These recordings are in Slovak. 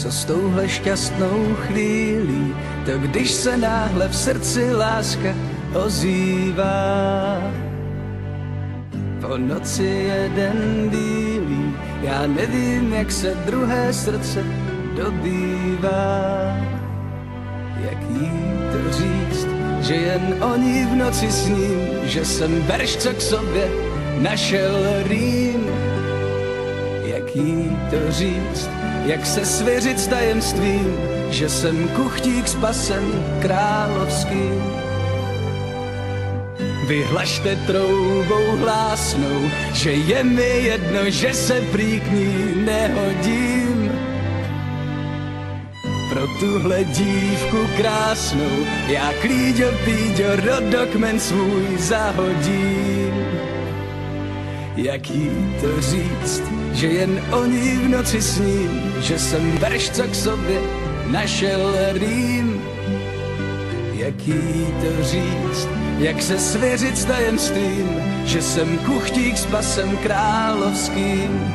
co s touhle šťastnou chvílí, to když se náhle v srdci láska ozývá. Po noci jeden bílý, já nevím, jak se druhé srdce dobývá. Jak jí to říct, že jen o ní v noci sním, že jsem verš, co k sobě našel rým. Jak jí to říct, jak se svěřit s tajemstvím, že jsem kuchtík s pasem královským. Vyhlašte troubou hlásnou, že je mi jedno, že se prý k ní nehodím. Pro tuhle dívku krásnou já klíďo, píďo, rodokmen svůj zahodím. Jak jí to říct, že jen o ní v noci sním, že jsem verš, co k sobě našel rým. Jak jí to říct, jak se svěřit s tajemstvím, že jsem kuchtík s pasem královským.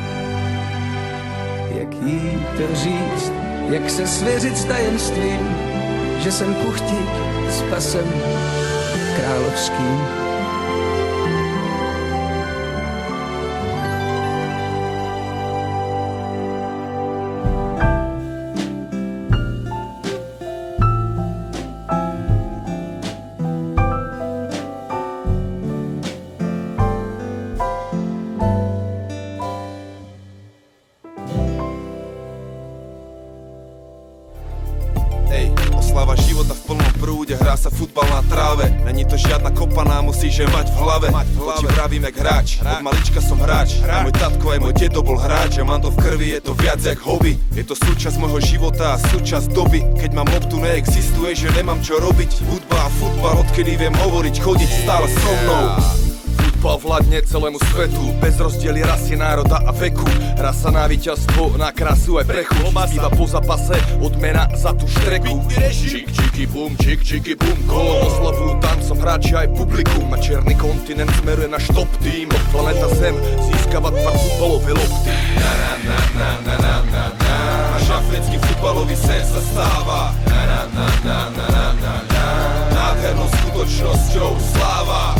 Jak jí to říct, jak se svěřit s tajemstvím, že jsem kuchtík s pasem královským. Oslava života v plnom prúde, hrá sa futbal na tráve. Není to žiadna kopaná, musíš je mať v hlave. To ti vravím jak hráč, od malička som hráč. A môj tatko aj môj dedo bol hráč. Ja mám to v krvi, je to viac jak hobby. Je to súčasť môjho života a súčasť doby. Keď mám loptu, neexistuje, že nemám čo robiť. Hudba a futbal, odkedy viem hovoriť, chodiť stále so mnou. Futbal vládne celému svetu, bez rozdiely rasy, národa a veku. Hrá sa na víťazstvo, na krásu aj prechu. Býva po zápase, odmena za tú štreku. Čik, čiky, bum, kolo oslavujú tancom hráči aj publikum. A čierny kontinent smeruje na top tým. Planeta Zem získava tvar futbalové lopty. Náš africký futbalový sen sa stáva. Nádhernou skutočnosťou sláva.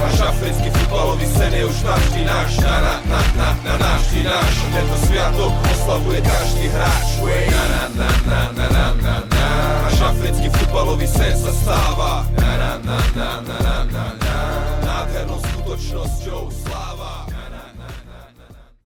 Náš africký futbalový sen je už navždy náš. Navždy náš. Tento sviatok oslavuje každý hráč. Náš africký futbalový sen sa stáva. Nádhernou skutočnosťou sláva.